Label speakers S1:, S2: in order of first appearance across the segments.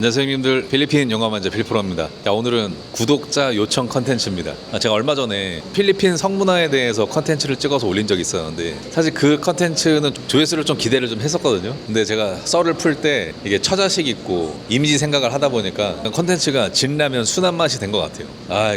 S1: 안녕하세요 형님들, 필리핀 영화만자 필프로입니다. 자, 오늘은 구독자 요청 컨텐츠입니다. 제가 얼마 전에 필리핀 성문화에 대해서 컨텐츠를 찍어서 올린 적이 있었는데 사실 그 컨텐츠는 조회수를 좀 기대를 좀 했었거든요. 근데 제가 썰을 풀 때 이게 처자식 있고 이미지 생각을 하다 보니까 컨텐츠가 진라면 순한 맛이 된 것 같아요.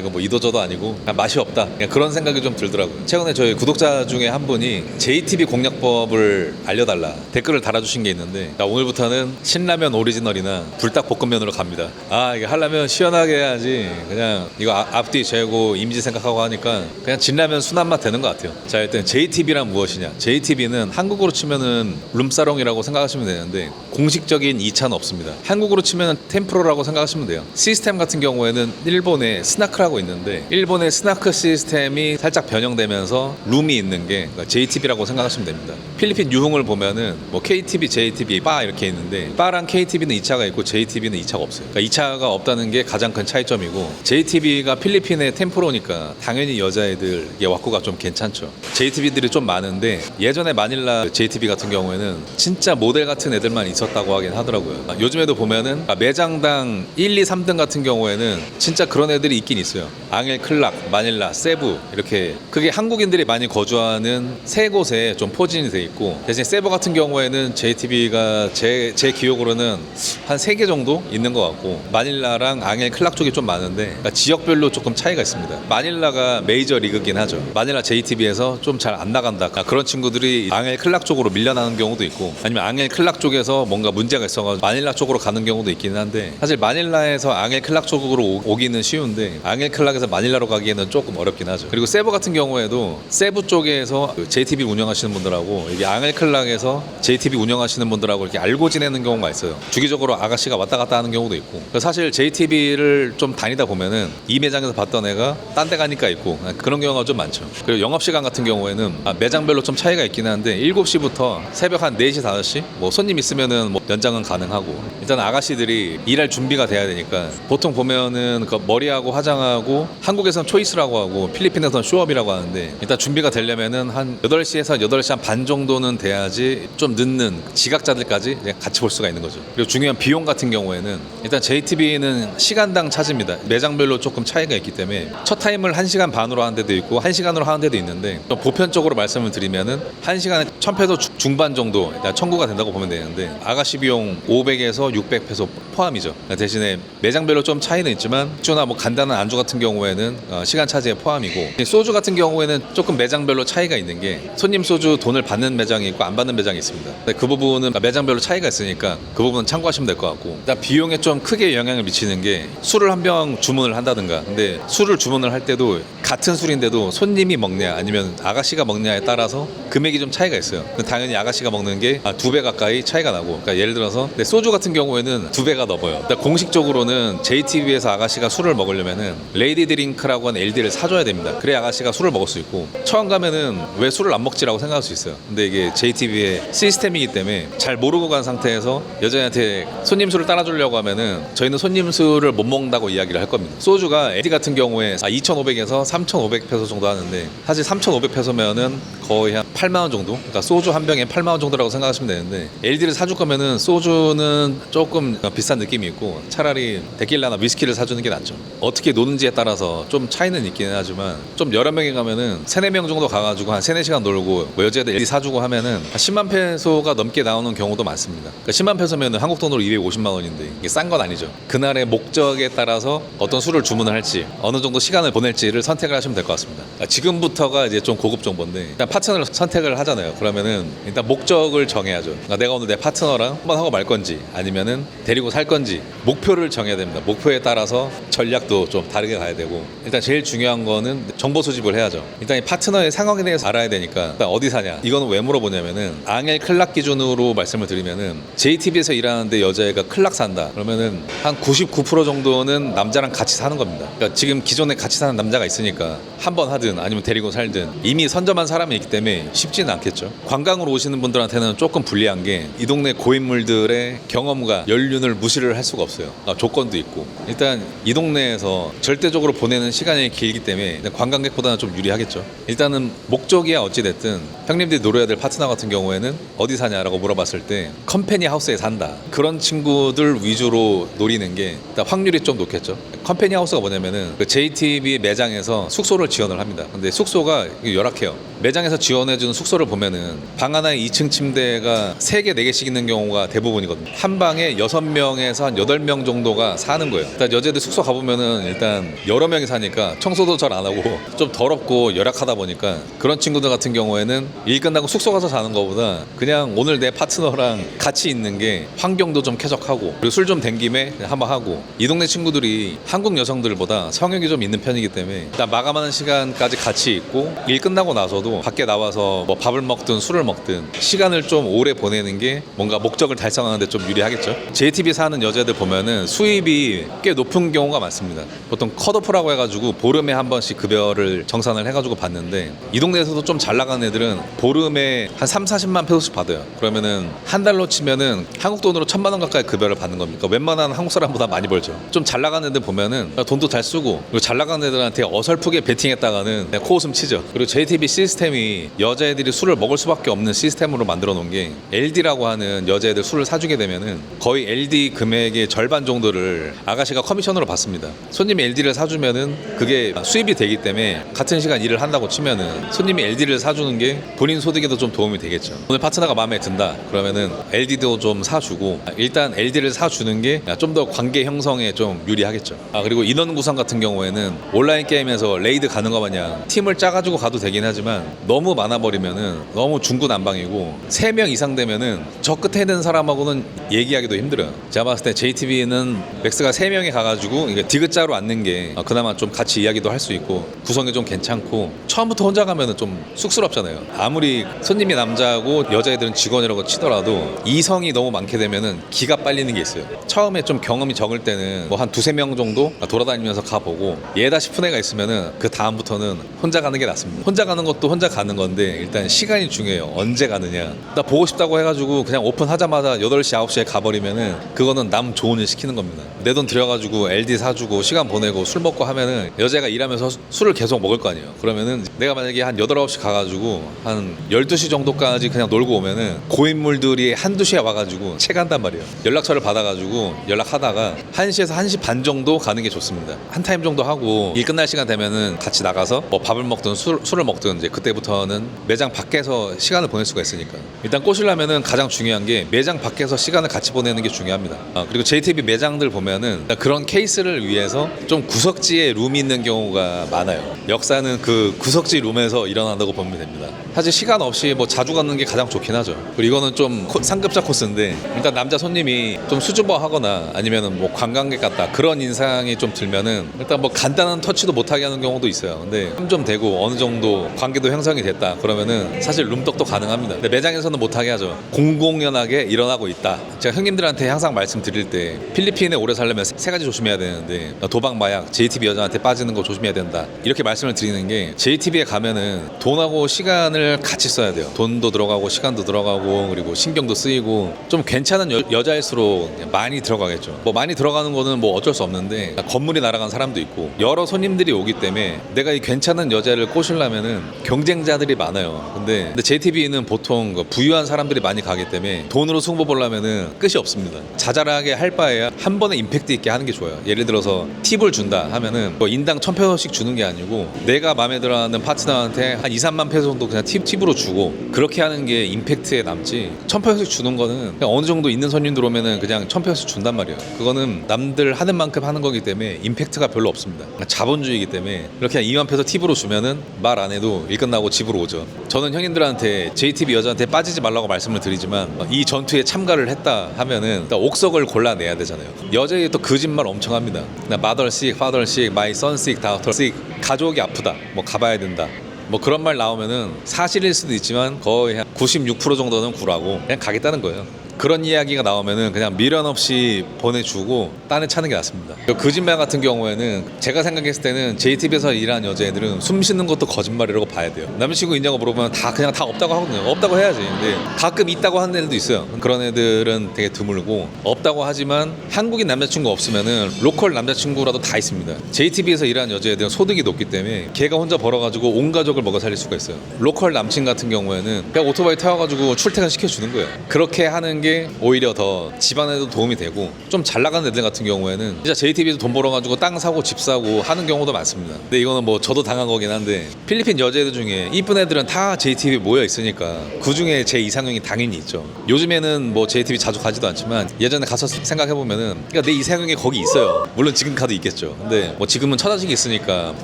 S1: 이거 뭐 이도저도 아니고 그냥 맛이 없다, 그냥 그런 생각이 좀 들더라고요. 최근에 저희 구독자 중에 한 분이 JTB 공략법을 알려달라 댓글을 달아주신 게 있는데, 자, 오늘부터는 신라면 오리지널이나 불닭 볶음면으로 갑니다. 이게 하려면 시원하게 해야지 그냥 이거 앞뒤 재고 이미지 생각하고 하니까 그냥 진라면 순한 맛 되는 것 같아요. 자, 일단 JTB란 무엇이냐? JTB는 한국으로 치면은 룸사롱이라고 생각하시면 되는데 공식적인 2차는 없습니다. 한국으로 치면은 템프로라고 생각하시면 돼요. 시스템 같은 경우에는 일본에 스나크라고 있는데 일본의 스나크 시스템이 살짝 변형되면서 룸이 있는 게 JTB라고 생각하시면 됩니다. 필리핀 유흥을 보면은 뭐 KTB, JTB, 바 이렇게 있는데 바랑 KTB는 2차가 있고 JTB는 2차가 없어요. 그러니까 2차가 없다는 게 가장 큰 차이점이고, JTB가 필리핀의 템프로니까 당연히 여자애들 와꾸가 좀 괜찮죠. JTB들이 좀 많은데 예전에 마닐라 JTB 같은 경우에는 진짜 모델 같은 애들만 있었다고 하긴 하더라고요. 요즘에도 보면은 매장당 1, 2, 3등 같은 경우에는 진짜 그런 애들이 있긴 있어요. 앙헬 클락, 마닐라, 세부 이렇게 그게 한국인들이 많이 거주하는 세 곳에 좀 포진이 돼 있고, 대신 세부 같은 경우에는 JTB가 제 기억으로는 한 3개 정도 있는 것 같고, 마닐라랑 앙헬 클락 쪽이 좀 많은데 그러니까 지역별로 조금 차이가 있습니다. 마닐라가 메이저 리그긴 하죠. 마닐라 JTB에서 좀 잘 안 나간다, 그런 친구들이 앙헬 클락 쪽으로 밀려나는 경우도 있고, 아니면 앙헬 클락 쪽에서 뭔가 문제가 있어가지고 마닐라 쪽으로 가는 경우도 있긴 한데, 사실 마닐라에서 앙헬 클락 쪽으로 오기는 쉬운데 앙헬 클락에서 마닐라로 가기에는 조금 어렵긴 하죠. 그리고 세부 같은 경우에도 세부 쪽에서 JTB 운영하시는 분들하고 이게 앙헬 클락에서 JTB 운영하시는 분들하고 이렇게 알고 지내는 경우가 있어요. 주기적으로 아가씨가 왔다 갔다 하는 경우도 있고, 사실 JTB를 좀 다니다 보면은 이 매장에서 봤던 애가 딴 데 가니까 있고 그런 경우가 좀 많죠. 그리고 영업시간 같은 경우에는 매장별로 좀 차이가 있긴 한데 7시부터 새벽 한 4시, 5시 뭐 손님 있으면은 뭐 연장은 가능하고, 일단 아가씨들이 일할 준비가 돼야 되니까 보통 보면은 그 머리하고 화장하고 한국에서는 초이스라고 하고 필리핀에서는 쇼업이라고 하는데, 일단 준비가 되려면은 한 8시에서 8시 한 반 정도는 돼야지 좀 늦는 지각자들까지 같이 볼 수가 있는 거죠. 그리고 중요한 비용 같은 경우에는 일단 JTB는 시간당 차지입니다. 매장별로 조금 차이가 있기 때문에 첫 타임을 1시간 반으로 하는 데도 있고 1시간으로 하는 데도 있는데, 좀 보편적으로 말씀을 드리면은 1시간에 1000페소 중반 정도 청구가 된다고 보면 되는데, 아가씨 비용 500에서 600페소 포함이죠. 대신에 매장별로 좀 차이는 있지만 맥주나 뭐 간단한 안주 같은 경우에는 시간 차지에 포함이고, 소주 같은 경우에는 조금 매장별로 차이가 있는 게 손님 소주 돈을 받는 매장이 있고 안 받는 매장이 있습니다. 그 부분은 매장별로 차이가 있으니까 그 부분은 참고하시면 될 것 같고, 일단 비용에 좀 크게 영향을 미치는 게 술을 한 병 주문을 한다든가, 근데 술을 주문을 할 때도 같은 술인데도 손님이 먹냐 아니면 아가씨가 먹냐에 따라서 금액이 좀 차이가 있어요. 당연히 아가씨가 먹는 게 2배 가까이 차이가 나고, 그러니까 예를 들어서 소주 같은 경우에는 2배가 넘어요. 그러니까 공식적으로는 JTB에서 아가씨가 술을 먹으려면은 레이디 드링크라고 하는 LD를 사줘야 됩니다. 그래야 아가씨가 술을 먹을 수 있고, 처음 가면은 왜 술을 안 먹지라고 생각할 수 있어요. 근데 이게 JTB의 시스템이기 때문에 잘 모르고 간 상태에서 여자한테 손님 술을 따라주려고 하면은 저희는 손님 술을 못 먹는다고 이야기를 할 겁니다. 소주가 LD 같은 경우에 2,500에서 3,500페소 정도 하는데, 사실 3,500페소면은 거의 한 8만 원 정도, 그러니까 소주 한 병에 8만 원 정도라고 생각하시면 되는데, LD를 사줄 거면은 소주는 조금 비싼 느낌이 있고 차라리 데킬라나 위스키를 사주는 게 낫죠. 어떻게 노는지에 따라서 좀 차이는 있기는 하지만, 좀 여러 명이 가면은 3, 4명 정도 가가지고 한 3, 4시간 놀고 뭐 여자애들 LD 사주고 하면은 10만 페소가 넘게 나오는 경우도 많습니다. 그러니까 10만 페소면은 한국 돈으로 250만 원인데 이게 싼 건 아니죠. 그날의 목적에 따라서 어떤 술을 주문을 할지 어느 정도 시간을 보낼지를 선택을 하시면 될 것 같습니다. 그러니까 지금부터가 이제 좀 고급 정보인데, 일단 파트너를 선택을 하잖아요. 그러면은 일단 목적을 정해야죠. 그러니까 내가 오늘 내 파트너랑 한번 하고 말 건지 아니면은 데리고 살 건지 목표를 정해야 됩니다. 목표에 따라서 전략도 좀 다르게 가야 되고, 일단 제일 중요한 거는 정보 수집을 해야죠. 일단 이 파트너의 상황에 대해서 알아야 되니까, 일단 어디 사냐 이거는 왜 물어보냐면은 앙헬 클락 기준으로 말씀을 드리면은 JTB에서 일하는데 여자애가 클락 산다 그러면은 한 99% 정도는 남자랑 같이 사는 겁니다. 그러니까 지금 기존에 같이 사는 남자가 있으니까 한 번 하든 아니면 데리고 살든 이미 선점한 사람이 있기 때문에 쉽지는 않겠죠. 관광으로 오시는 분들한테는 조금 불리한 게 이 동네 고인물들의 경험과 연륜을 무시를 할 수가 없어요. 조건도 있고 일단 이 동네에서 절대적으로 보내는 시간이 길기 때문에 관광객보다는 좀 유리하겠죠. 일단은 목적이야 어찌됐든 형님들이 노려야 될 파트너 같은 경우에는 어디 사냐라고 물어봤을 때 컴퍼니 하우스에 산다. 그런 친구들 위주로 노리는 게 일단 확률이 좀 높겠죠. 컴퍼니 하우스가 뭐냐면은 그 JTB 매장에서 숙소를 지원을 합니다. 근데 숙소가 열악해요. 매장에서 지원해주는 숙소를 보면은 방 하나에 2층 침대가 3개, 4개씩 있는 경우가 대부분이거든요. 한 방에 6명에서 한 8명 정도가 사는 거예요. 일단 여자들 숙소 가보면은 일단 여러 명이 사니까 청소도 잘 안 하고 좀 더럽고 열악하다 보니까 그런 친구들 같은 경우에는 일 끝나고 숙소 가서 자는 것보다 그냥 오늘 내 파트너랑 같이 있는 게 환경도 좀 쾌적하고 그리고 술 좀 된 김에 한번 하고 이 동네 친구들이 한국 여성들보다 성욕이 좀 있는 편이기 때문에 일단 마감하는 시간까지 같이 있고 일 끝나고 나서도 밖에 나와서 뭐 밥을 먹든 술을 먹든 시간을 좀 오래 보내는 게 뭔가 목적을 달성하는 데 좀 유리하겠죠. JTB 사는 여자들 보면은 수입이 꽤 높은 경우가 많습니다. 보통 컷오프라고 해가지고 보름에 한 번씩 급여를 정산을 해가지고 받는데 이 동네에서도 좀 잘 나가는 애들은 보름에 한 3, 40만 페소씩 받아요. 그러면은 한 달로 치면은 한국 돈으로 1,000만 원 가까이 급여를 받는 겁니까? 웬만한 한국 사람보다 많이 벌죠. 좀 잘 나가는 애들 보면은 돈도 잘 쓰고 그리고 잘 나가는 애들한테 어설프게 베팅했다가는 그냥 코웃음 치죠. 그리고 JTB 시스템이 여자애들이 술을 먹을 수밖에 없는 시스템으로 만들어 놓은 게 LD라고 하는 여자애들 술을 사주게 되면은 거의 LD 금액의 절반 정도를 아가씨가 커미션으로 받습니다. 손님이 LD를 사주면은 그게 수입이 되기 때문에 같은 시간 일을 한다고 치면은 손님이 LD를 사주는 게 본인 소득에도 좀 도움이 되겠죠. 오늘 파트너가 마음에 든다 그러면은 LD도 좀 사주고 일단 LD를 사주는 게 좀 더 관계 형성에 좀 유리하겠죠. 그리고 인원 구성 같은 경우에는 온라인 게임에서 레이드 가는 거 마냥 팀을 짜가지고 가도 되긴 하지만 너무 많아버리면은 너무 중구난방이고 3명 이상 되면은 저 끝에 있는 사람하고는 얘기하기도 힘들어요. 제가 봤을 때 JTB는 맥스가 3명이 가가지고 이게 디귿자로 앉는 게 그나마 좀 같이 이야기도 할 수 있고 구성이 좀 괜찮고 처음부터 혼자 가면은 좀 쑥스럽잖아요. 아무리 손님이 남자고 여자애들은 직원이라고 치더라도 이성이 너무 많게 되면은 기가 빨리는 게 있어요. 처음에 좀 경험이 적을 때는 뭐 한 2-3명 정도 돌아다니면서 가보고 얘다 싶은 애가 있으면은 그 다음부터는 혼자 가는 게 낫습니다. 혼자 가는 것도 혼자 가는 건데 일단 시간이 중요해요. 언제 가느냐. 나 보고 싶다고 해가지고 그냥 오픈하자마자 8시, 9시에 가버리면은 그거는 남 좋은 일 시키는 겁니다. 내 돈 들여가지고 LD 사주고 시간 보내고 술 먹고 하면은 여자가 일하면서 술을 계속 먹을 거 아니에요. 그러면은 내가 만약에 한 8, 9시 가가지고 한 12시 정도까지 그냥 놀고 오면은 고인물들이 한두 시에 와가지고 채간단 말이에요. 연락처를 받아가지고 연락하다가 1시에서 1시 반 정도 가는 게 좋습니다. 한 타임 정도 하고 일 끝날 시간 되면은 같이 나가서 뭐 밥을 먹든 술을 먹든 이제 그때부터는 매장 밖에서 시간을 보낼 수가 있으니까 일단 꼬시려면은 가장 중요한 게 매장 밖에서 시간을 같이 보내는 게 중요합니다. 그리고 JTB 매장들 보면은 그런 케이스를 위해서 좀 구석지에 룸이 있는 경우가 많아요. 역사는 그 구석지 룸에서 일어난다고 보면 됩니다. 사실 시간 없이 뭐 자주 가는 게 가장 좋긴 하죠. 그리고 이거는 좀 상급자 코스인데 일단 남자 손님이 좀 수줍어 하거나 아니면은 뭐 관광객 같다 그런 인상이 좀 들면은 일단 뭐 간단한 터치도 못하게 하는 경우도 있어요. 근데 좀 되고 어느 정도 관계도 형성이 됐다 그러면은 사실 룸떡도 가능합니다. 근데 매장에서는 못하게 하죠. 공공연하게 일어나고 있다. 제가 형님들한테 항상 말씀드릴 때 필리핀에 오래 살려면 3가지 조심해야 되는데 도박, 마약, JTB 여자한테 빠지는 거 조심해야 된다. 이렇게 말씀을 드리는 게 JTB에 가면은 돈하고 시간을 같이 써야 돼요. 돈도 들어가고 시간도 들어가고 그리고 신경도 쓰이고 좀 괜찮은 여자일수록 많이 들어가겠죠. 뭐 많이 들어가는 거는 뭐 어쩔 수 없는데 건물이 날아간 사람도 있고 여러 손님들이 오기 때문에 내가 이 괜찮은 여자를 꼬시려면은 경쟁자들이 많아요. 근데 JTB는 보통 부유한 사람들이 많이 가기 때문에 돈으로 승부 보려면은 끝이 없습니다. 자잘하게 할 바에야 한 번에 임팩트 있게 하는 게 좋아요. 예를 들어서 팁을 준다 하면은 뭐 인당 1,000페소씩 주는 게 아니고 내가 마음에 들어하는 파트너한테 한 2-3만 페소 정도 그냥 팁으로 주고 그렇게 하는 게 임팩트에 남지 1,000페소씩 주는 거는 그냥 어느 정도 있는 손님들 오면은 그냥 1,000페소씩 준단 말이에요. 그거는 남들 하는 만큼 하는 거기 때문에 임팩트가 별로 없습니다. 자본주의이기 때문에 이렇게 한 2만 페소 팁으로 주면은 말 안 해도 일 끝나고 집으로 오죠. 저는 형님들한테 JTB 여자한테 빠지지 말라고 말씀을 드리지만 이 전투에 참가를 했다 하면은 옥석을 골라내야 되잖아요. 여자의 또 거짓말 엄청 합니다. 나 mother sick, father sick, my son sick, daughter sick. 가족이 아프다. 뭐 가봐야 된다. 뭐 그런 말 나오면은 사실일 수도 있지만 거의 한 96% 정도는 구라고 그냥 가겠다는 거예요. 그런 이야기가 나오면은 그냥 미련 없이 보내주고 딴에 차는 게 낫습니다. 거짓말 같은 경우에는 제가 생각했을 때는 JTBC에서 일하는 여자애들은 숨 쉬는 것도 거짓말이라고 봐야 돼요. 남자친구 있냐고 물어보면 그냥 다 없다고 하거든요. 없다고 해야지. 근데 가끔 있다고 하는 애들도 있어요. 그런 애들은 되게 드물고, 없다고 하지만 한국인 남자친구 없으면은 로컬 남자친구라도 다 있습니다. JTBC에서 일하는 여자애들은 소득이 높기 때문에 걔가 혼자 벌어가지고 온 가족을 먹여 살릴 수가 있어요. 로컬 남친 같은 경우에는 그냥 오토바이 태워가지고 출퇴근 시켜주는 거예요. 그렇게 하는 게 오히려 더 집안에도 도움이 되고, 좀 잘 나가는 애들 같은 경우에는 진짜 JTBC에서 돈 벌어가지고 땅 사고 집 사고 하는 경우도 많습니다. 근데 이거는 뭐 저도 당한 거긴 한데, 필리핀 여자애들 중에 이쁜 애들은 다 JTBC에 모여 있으니까 그 중에 제 이상형이 당연히 있죠. 요즘에는 뭐 JTBC 자주 가지도 않지만 예전에 가서 생각해보면은, 그러니까 내 이상형이 거기 있어요. 물론 지금 가도 있겠죠. 근데 뭐 지금은 처자식이 있으니까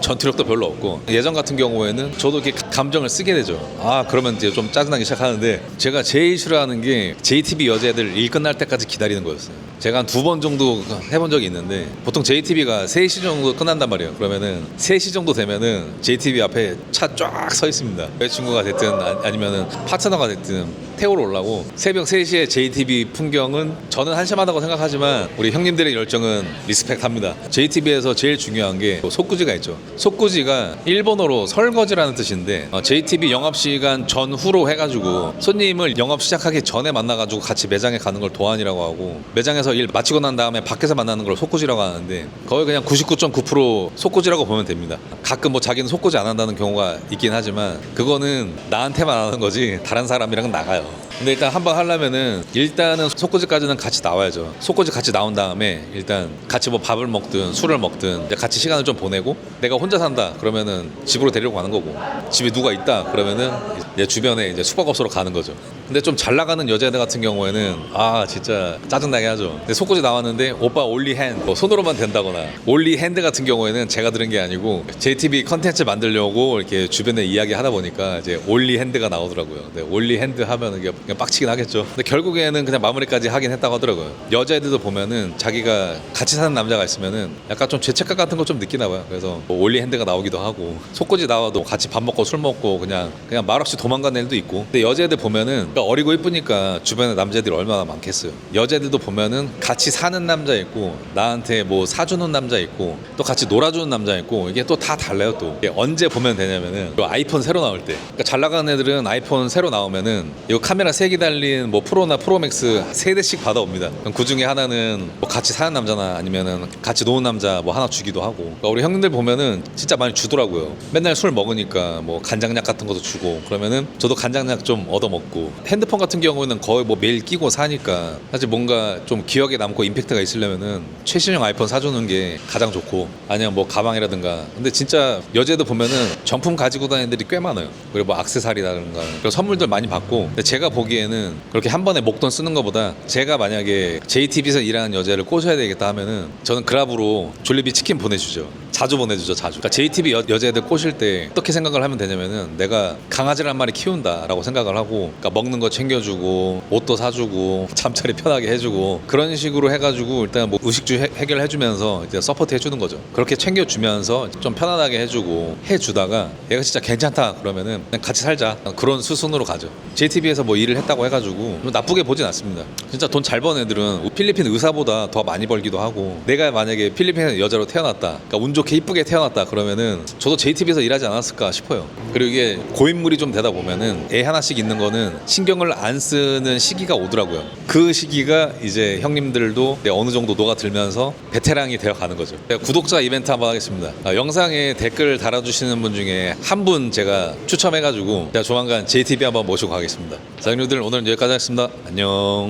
S1: 전투력도 별로 없고, 예전 같은 경우에는 저도 이렇게 감정을 쓰게 되죠. 그러면 이제 좀 짜증나기 시작하는데, 제가 제일 싫어하는 게 JTBC 여자애들 일 끝날 때까지 기다리는 거였어요. 제가 한 2번 정도 해본 적이 있는데, 보통 JTBC가 3시 정도 끝난단 말이에요. 그러면은 3시 정도 되면은 JTBC 앞에 차 쫙 서 있습니다. 여자친구가 됐든 아니면은 파트너가 됐든 태우러 오려고. 새벽 3시에 JTBC 풍경은 저는 한심하다고 생각하지만 우리 형님들의 열정은 리스펙합니다. JTBC에서 제일 중요한 게 속구지가 있죠. 속구지가 일본어로 설거지라는 뜻인데, JTBC 영업시간 전후로 해가지고 손님을 영업 시작하기 전에 만나가지고 같이 매장에 가는 걸 도안이라고 하고, 매장에서 일 마치고 난 다음에 밖에서 만나는 걸 속구지라고 하는데, 거의 그냥 99.9% 속구지라고 보면 됩니다. 가끔 뭐 자기는 속구지 안 한다는 경우가 있긴 하지만 그거는 나한테만 하는 거지 다른 사람이랑은 나가요. 근데 일단 한번 하려면은 일단은 속구지까지는 같이 나와야죠. 속구지 같이 나온 다음에 일단 같이 뭐 밥을 먹든 술을 먹든 이제 같이 시간을 좀 보내고, 내가 혼자 산다 그러면은 집으로 데리고 가는 거고, 집에 누가 있다 그러면은 이제 주변에 이제 숙박업소로 가는 거죠. 근데 좀 잘 나가는 여자애들 같은 경우에는 진짜 짜증나게 하죠. 근데 속구지 나왔는데 오빠 올리 핸드, 뭐 손으로만 된다거나. 올리 핸드 같은 경우에는 제가 들은 게 아니고 JTBC 컨텐츠 만들려고 이렇게 주변에 이야기 하다 보니까 이제 올리 핸드가 나오더라고요. 근데 올리 핸드 하면은 그냥 빡치긴 하겠죠. 근데 결국에는 그냥 마무리까지 하긴 했다고 하더라고요. 여자애들도 보면은 자기가 같이 사는 남자가 있으면은 약간 좀 죄책감 같은 거 좀 느끼나 봐요. 그래서 뭐 올리 핸드가 나오기도 하고, 속구지 나와도 같이 밥 먹고 술 먹고 그냥 말없이 도망가는 애들도 있고. 근데 여자애들 보면은 어리고 이쁘니까 주변에 남자들이 얼마나 많겠어요. 여자애들도 보면은 같이 사는 남자 있고, 나한테 뭐 사주는 남자 있고, 또 같이 놀아주는 남자 있고, 이게 또 다 달라요. 또 이게 언제 보면 되냐면은 아이폰 새로 나올 때, 그러니까 잘 나가는 애들은 아이폰 새로 나오면은 이거 카메라 3개 달린 뭐 프로나 프로맥스 3대씩 받아옵니다. 그럼 그 중에 하나는 뭐 같이 사는 남자나 아니면은 같이 노는 남자 뭐 하나 주기도 하고. 그러니까 우리 형님들 보면은 진짜 많이 주더라고요. 맨날 술 먹으니까 뭐 간장약 같은 것도 주고, 그러면은 저도 간장약 좀 얻어 먹고. 핸드폰 같은 경우는 거의 뭐 매일 끼고 사니까 사실 뭔가 좀 기억에 남고 임팩트가 있으려면은 최신형 아이폰 사주는 게 가장 좋고, 아니면 뭐 가방이라든가. 근데 진짜 여자애들 보면은 정품 가지고 다니는 애들이 꽤 많아요. 그리고 뭐 액세서리라든가 그리고 선물들 많이 받고. 근데 제가 보기에는 그렇게 한 번에 목돈 쓰는 것보다, 제가 만약에 JTBC에서 일하는 여자를 꼬셔야 되겠다 하면은 저는 그랍으로 졸리비 치킨 보내주죠. 자주 보내주죠. 자주. 그러니까 JTBC 여자애들 꼬실 때 어떻게 생각을 하면 되냐면은, 내가 강아지를 한 마리 키운다라고 생각을 하고, 그러니까 먹는 거 챙겨주고 옷도 사주고 잠자리 편하게 해주고, 그런 식으로 해가지고 일단 뭐 의식주 해결해주면서 이제 서포트 해주는 거죠. 그렇게 챙겨주면서 좀 편안하게 해주다가 얘가 진짜 괜찮다 그러면은 그냥 같이 살자, 그런 수순으로 가죠. JTBC에서 뭐 일을 했다고 해가지고 나쁘게 보진 않습니다. 진짜 돈 잘 버는 애들은 필리핀 의사보다 더 많이 벌기도 하고. 내가 만약에 필리핀 여자로 태어났다, 그러니까 운 좋게 이쁘게 태어났다 그러면은 저도 JTBC에서 일하지 않았을까 싶어요. 그리고 이게 고인물이 좀 되다 보면은 애 하나씩 있는 거는 신경을 안 쓰는 시기가 오더라고요. 그 시기가 이제 형님들도 어느 정도 녹아들면서 베테랑이 되어가는 거죠. 구독자 이벤트 한번 하겠습니다. 영상에 댓글 달아주시는 분 중에 한 분 제가 추첨해가지고 제가 조만간 JTBC 한번 모시고 가겠습니다. 자, 형님들 오늘은 여기까지 하겠습니다. 안녕.